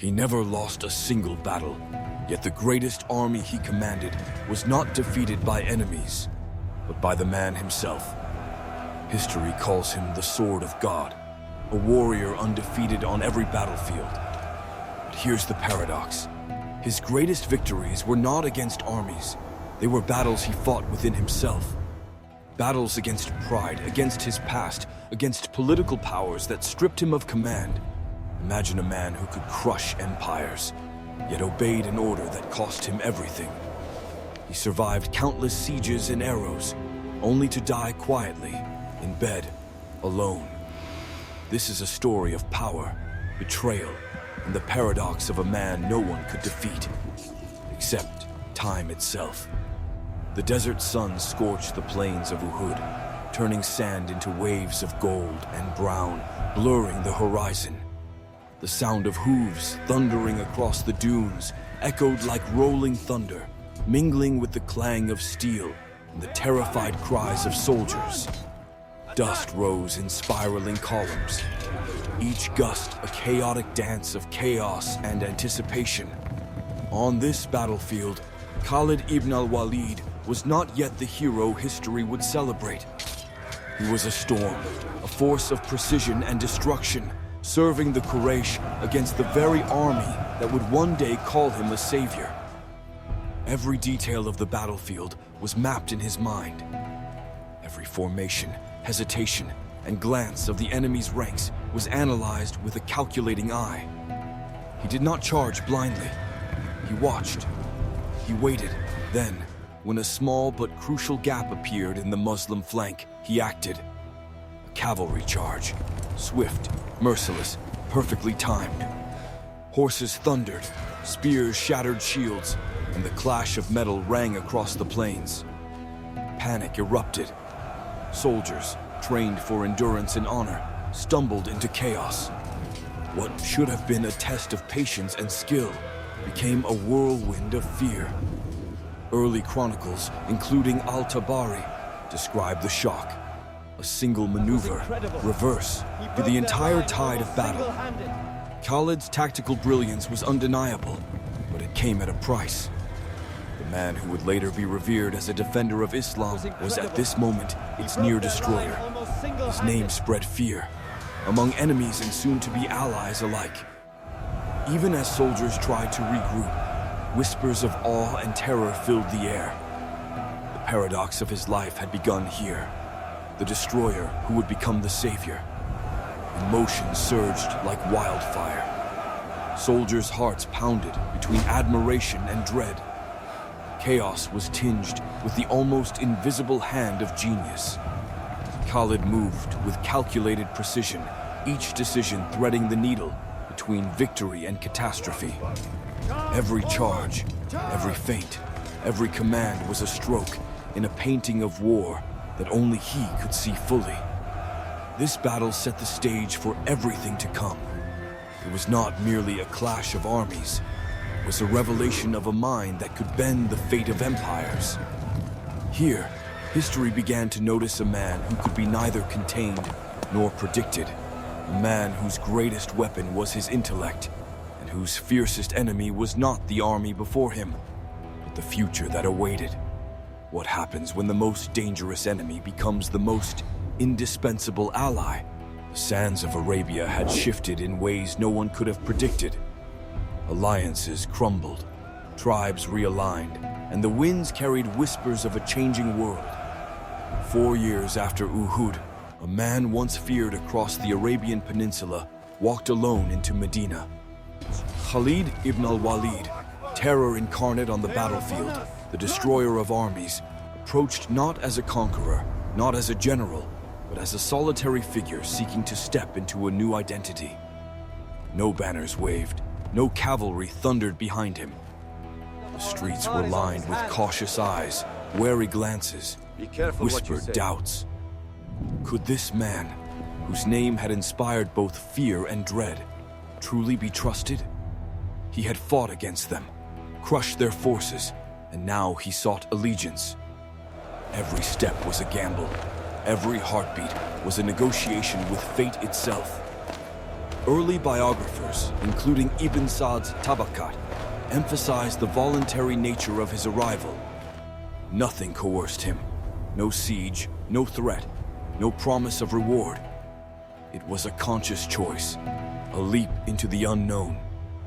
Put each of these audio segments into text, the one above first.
He never lost a single battle, yet the greatest army he commanded was not defeated by enemies, but by the man himself. History calls him the Sword of God, a warrior undefeated on every battlefield. But here's the paradox. His greatest victories were not against armies. They were battles he fought within himself. Battles against pride, against his past, against political powers that stripped him of command. Imagine a man who could crush empires, yet obeyed an order that cost him everything. He survived countless sieges and arrows, only to die quietly, in bed, alone. This is a story of power, betrayal, and the paradox of a man no one could defeat, except time itself. The desert sun scorched the plains of Uhud, turning sand into waves of gold and brown, blurring the horizon. The sound of hooves thundering across the dunes echoed like rolling thunder, mingling with the clang of steel and the terrified cries of soldiers. Dust rose in spiraling columns, each gust a chaotic dance of chaos and anticipation. On this battlefield, Khalid ibn al-Walid was not yet the hero history would celebrate. He was a storm, a force of precision and destruction, serving the Quraysh against the very army that would one day call him a savior. Every detail of the battlefield was mapped in his mind. Every formation, hesitation, and glance of the enemy's ranks was analyzed with a calculating eye. He did not charge blindly. He watched. He waited. Then, when a small but crucial gap appeared in the Muslim flank, he acted. A cavalry charge. Swift, merciless, perfectly timed. Horses thundered, spears shattered shields, and the clash of metal rang across the plains. Panic erupted. Soldiers, trained for endurance and honor, stumbled into chaos. What should have been a test of patience and skill became a whirlwind of fear. Early chronicles, including al-Tabari, describe the shock. A single maneuver, reverse, to the entire tide of battle. Khalid's tactical brilliance was undeniable, but it came at a price. The man who would later be revered as a defender of Islam was at this moment its near destroyer. His name spread fear among enemies and soon-to-be allies alike. Even as soldiers tried to regroup, whispers of awe and terror filled the air. The paradox of his life had begun here. The destroyer who would become the savior. Emotion surged like wildfire. Soldiers' hearts pounded between admiration and dread. Chaos was tinged with the almost invisible hand of genius. Khalid moved with calculated precision, each decision threading the needle between victory and catastrophe. Every charge, every feint, every command was a stroke in a painting of war that only he could see fully. This battle set the stage for everything to come. It was not merely a clash of armies. It was a revelation of a mind that could bend the fate of empires. Here, history began to notice a man who could be neither contained nor predicted. A man whose greatest weapon was his intellect, and whose fiercest enemy was not the army before him, but the future that awaited. What happens when the most dangerous enemy becomes the most indispensable ally? The sands of Arabia had shifted in ways no one could have predicted. Alliances crumbled, tribes realigned, and the winds carried whispers of a changing world. 4 years after Uhud, a man once feared across the Arabian Peninsula walked alone into Medina. Khalid ibn al-Walid, terror incarnate on the battlefield, the destroyer of armies, approached not as a conqueror, not as a general, but as a solitary figure seeking to step into a new identity. No banners waved, no cavalry thundered behind him. The streets were lined with cautious eyes, wary glances, whispered doubts. Could this man, whose name had inspired both fear and dread, truly be trusted? He had fought against them, crushed their forces, and now he sought allegiance. Every step was a gamble. Every heartbeat was a negotiation with fate itself. Early biographers, including Ibn Sa'd's Tabaqat, emphasized the voluntary nature of his arrival. Nothing coerced him. No siege, no threat, no promise of reward. It was a conscious choice, a leap into the unknown,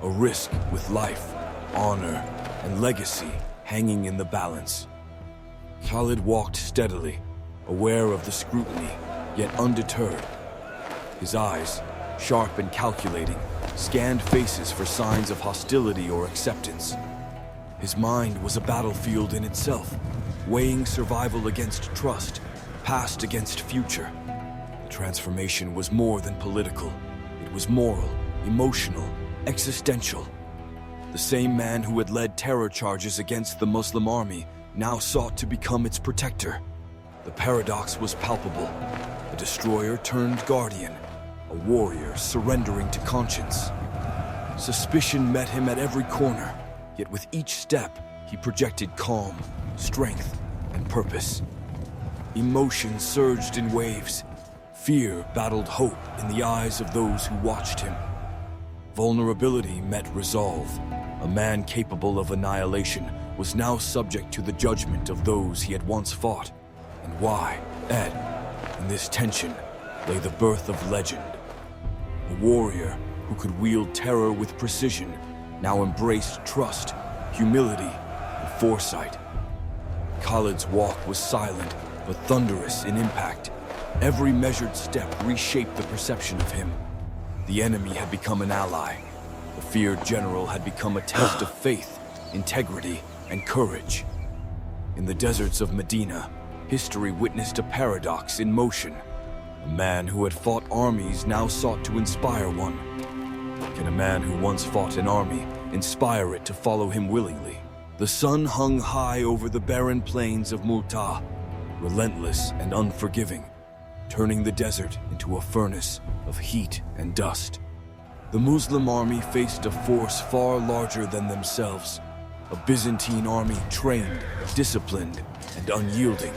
a risk with life, honor, and legacy hanging in the balance. Khalid walked steadily, aware of the scrutiny, yet undeterred. His eyes, sharp and calculating, scanned faces for signs of hostility or acceptance. His mind was a battlefield in itself, weighing survival against trust, past against future. The transformation was more than political. It was moral, emotional, existential. The same man who had led terror charges against the Muslim army now sought to become its protector. The paradox was palpable. A destroyer turned guardian, a warrior surrendering to conscience. Suspicion met him at every corner, yet with each step, he projected calm, strength, and purpose. Emotion surged in waves. Fear battled hope in the eyes of those who watched him. Vulnerability met resolve. A man capable of annihilation was now subject to the judgment of those he had once fought. And why? In this tension lay the birth of legend. A warrior who could wield terror with precision now embraced trust, humility, and foresight. Khalid's walk was silent but thunderous in impact. Every measured step reshaped the perception of him. The enemy had become an ally. The feared general had become a test of faith, integrity, and courage. In the deserts of Medina, history witnessed a paradox in motion. A man who had fought armies now sought to inspire one. Can a man who once fought an army inspire it to follow him willingly? The sun hung high over the barren plains of Mu'tah, relentless and unforgiving, turning the desert into a furnace of heat and dust. The Muslim army faced a force far larger than themselves, a Byzantine army trained, disciplined, and unyielding.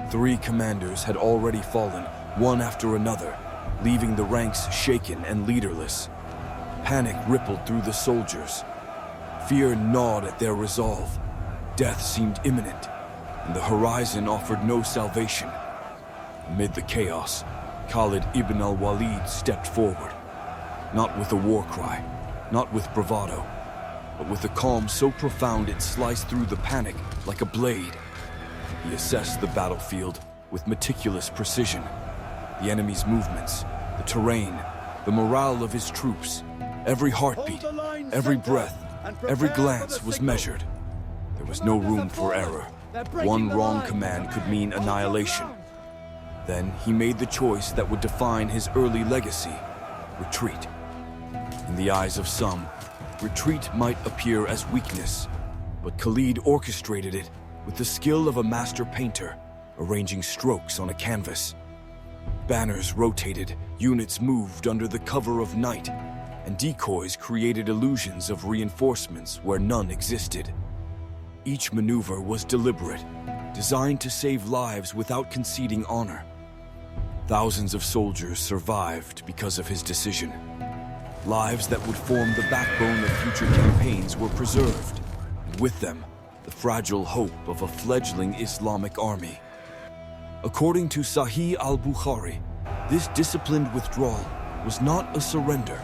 3 commanders had already fallen, one after another, leaving the ranks shaken and leaderless. Panic rippled through the soldiers. Fear gnawed at their resolve. Death seemed imminent, and the horizon offered no salvation. Amid the chaos, Khalid ibn al-Walid stepped forward. Not with a war cry, not with bravado, but with a calm so profound it sliced through the panic like a blade. He assessed the battlefield with meticulous precision. The enemy's movements, the terrain, the morale of his troops. Every heartbeat, every breath, every glance was measured. There was no room for error. One wrong command could mean annihilation. Then he made the choice that would define his early legacy: retreat. In the eyes of some, retreat might appear as weakness, but Khalid orchestrated it with the skill of a master painter, arranging strokes on a canvas. Banners rotated, units moved under the cover of night, and decoys created illusions of reinforcements where none existed. Each maneuver was deliberate, designed to save lives without conceding honor. Thousands of soldiers survived because of his decision. Lives that would form the backbone of future campaigns were preserved, and with them, the fragile hope of a fledgling Islamic army. According to Sahih al-Bukhari, this disciplined withdrawal was not a surrender,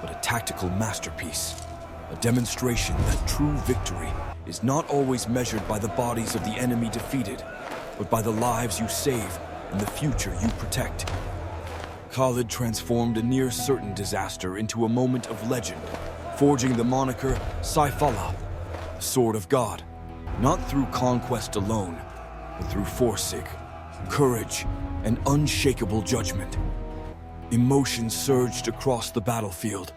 but a tactical masterpiece, a demonstration that true victory is not always measured by the bodies of the enemy defeated, but by the lives you save and the future you protect. Khalid transformed a near-certain disaster into a moment of legend, forging the moniker Sayf Allah, the Sword of God, not through conquest alone, but through foresight, courage, and unshakable judgment. Emotion surged across the battlefield,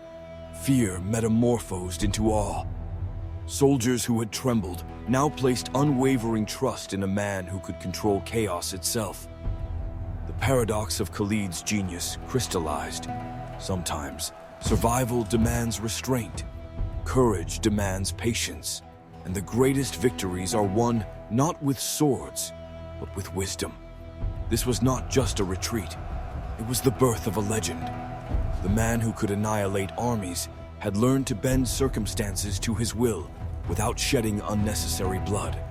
fear metamorphosed into awe. Soldiers who had trembled now placed unwavering trust in a man who could control chaos itself. The paradox of Khalid's genius crystallized. Sometimes, survival demands restraint, courage demands patience, and the greatest victories are won not with swords, but with wisdom. This was not just a retreat, it was the birth of a legend. The man who could annihilate armies had learned to bend circumstances to his will without shedding unnecessary blood.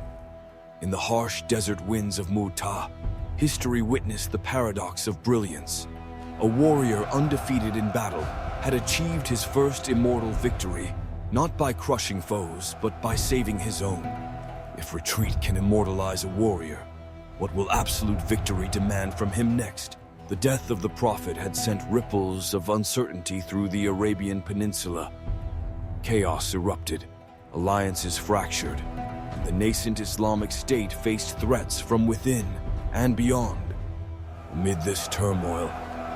In the harsh desert winds of Mu'tah, history witnessed the paradox of brilliance. A warrior undefeated in battle had achieved his first immortal victory, not by crushing foes, but by saving his own. If retreat can immortalize a warrior, what will absolute victory demand from him next? The death of the Prophet had sent ripples of uncertainty through the Arabian Peninsula. Chaos erupted, alliances fractured, and the nascent Islamic State faced threats from within and beyond. Amid this turmoil,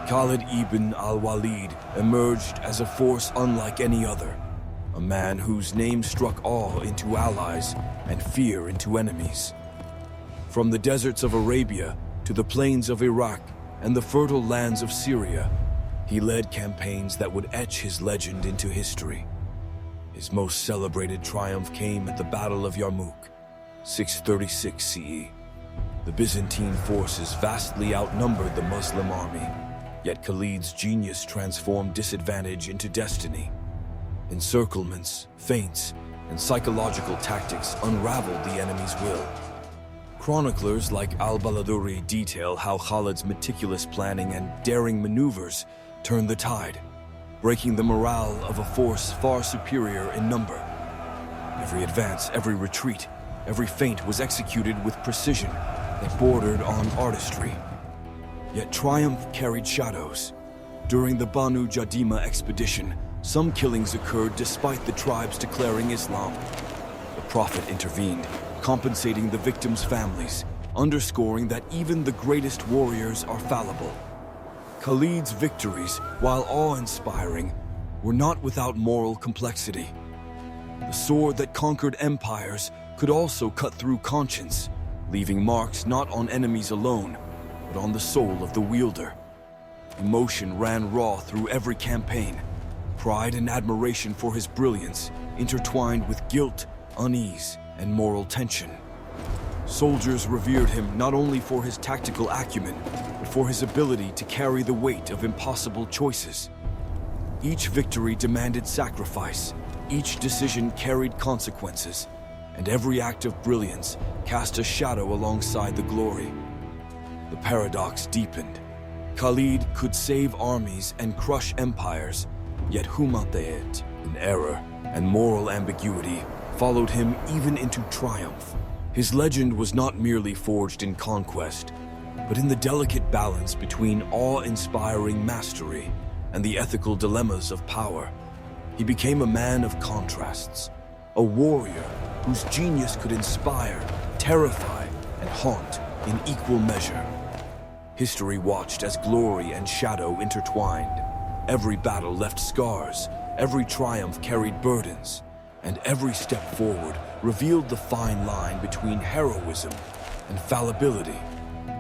Khalid ibn al-Walid emerged as a force unlike any other, a man whose name struck awe into allies and fear into enemies. From the deserts of Arabia to the plains of Iraq and the fertile lands of Syria, he led campaigns that would etch his legend into history. His most celebrated triumph came at the Battle of Yarmouk, 636 CE. The Byzantine forces vastly outnumbered the Muslim army, yet Khalid's genius transformed disadvantage into destiny. Encirclements, feints, and psychological tactics unraveled the enemy's will. Chroniclers like al-Bidaya detail how Khalid's meticulous planning and daring maneuvers turned the tide, breaking the morale of a force far superior in number. Every advance, every retreat, every feint was executed with precision that bordered on artistry. Yet triumph carried shadows. During the Banu Jadima expedition, some killings occurred despite the tribes declaring Islam. The Prophet intervened, compensating the victims' families, underscoring that even the greatest warriors are fallible. Khalid's victories, while awe-inspiring, were not without moral complexity. The sword that conquered empires could also cut through conscience, leaving marks not on enemies alone, but on the soul of the wielder. Emotion ran raw through every campaign, pride and admiration for his brilliance intertwined with guilt, unease, and moral tension. Soldiers revered him not only for his tactical acumen, but for his ability to carry the weight of impossible choices. Each victory demanded sacrifice, each decision carried consequences, and every act of brilliance cast a shadow alongside the glory. The paradox deepened. Khalid could save armies and crush empires, yet humanitarian error and moral ambiguity followed him even into triumph. His legend was not merely forged in conquest, but in the delicate balance between awe-inspiring mastery and the ethical dilemmas of power. He became a man of contrasts, a warrior whose genius could inspire, terrify, and haunt in equal measure. History watched as glory and shadow intertwined. Every battle left scars, every triumph carried burdens, and every step forward revealed the fine line between heroism and fallibility.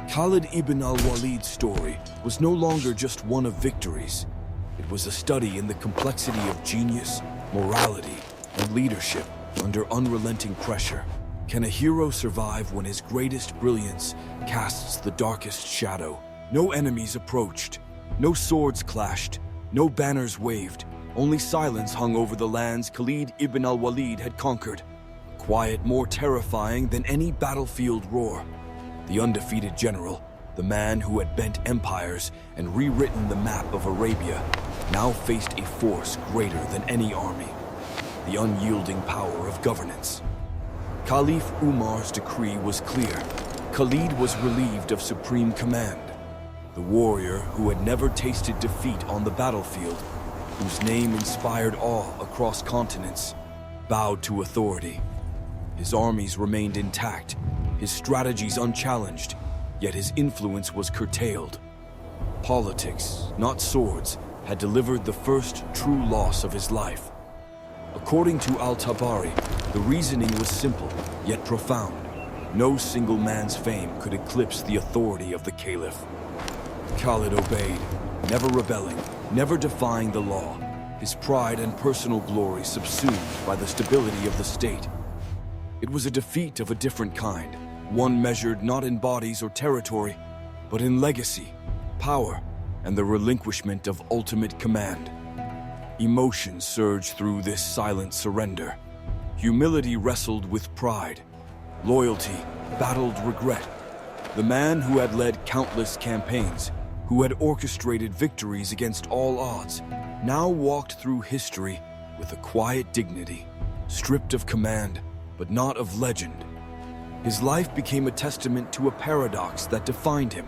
Khalid ibn al-Walid's story was no longer just one of victories. It was a study in the complexity of genius, morality, and leadership under unrelenting pressure. Can a hero survive when his greatest brilliance casts the darkest shadow? No enemies approached, no swords clashed, no banners waved. Only silence hung over the lands Khalid ibn al-Walid had conquered. Quiet more terrifying than any battlefield roar. The undefeated general, the man who had bent empires and rewritten the map of Arabia, now faced a force greater than any army. The unyielding power of governance. Caliph Umar's decree was clear. Khalid was relieved of supreme command. The warrior who had never tasted defeat on the battlefield, whose name inspired awe across continents, bowed to authority. His armies remained intact, his strategies unchallenged, yet his influence was curtailed. Politics, not swords, had delivered the first true loss of his life. According to al-Tabari, the reasoning was simple, yet profound. No single man's fame could eclipse the authority of the caliph. Khalid obeyed, never rebelling, never defying the law, his pride and personal glory subsumed by the stability of the state. It was a defeat of a different kind, one measured not in bodies or territory, but in legacy, power, and the relinquishment of ultimate command. Emotion surged through this silent surrender. Humility wrestled with pride. Loyalty battled regret. The man who had led countless campaigns, who had orchestrated victories against all odds, now walked through history with a quiet dignity, stripped of command, but not of legend. His life became a testament to a paradox that defined him: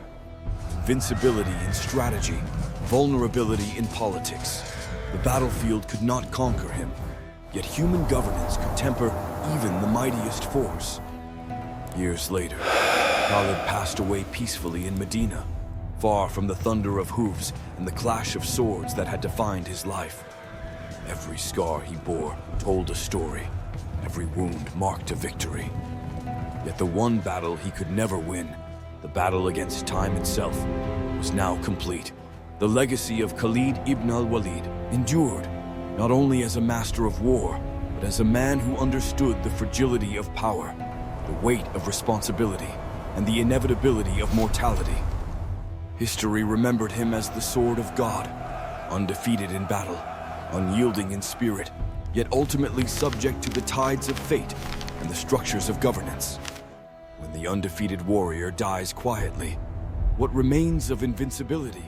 invincibility in strategy, vulnerability in politics. The battlefield could not conquer him, yet human governance could temper even the mightiest force. Years later, Khalid passed away peacefully in Medina, far from the thunder of hooves and the clash of swords that had defined his life. Every scar he bore told a story. Every wound marked a victory. Yet the one battle he could never win, the battle against time itself, was now complete. The legacy of Khalid ibn al-Walid endured, not only as a master of war, but as a man who understood the fragility of power, the weight of responsibility, and the inevitability of mortality. History remembered him as the sword of God, undefeated in battle, unyielding in spirit, yet ultimately subject to the tides of fate and the structures of governance. When the undefeated warrior dies quietly, what remains of invincibility?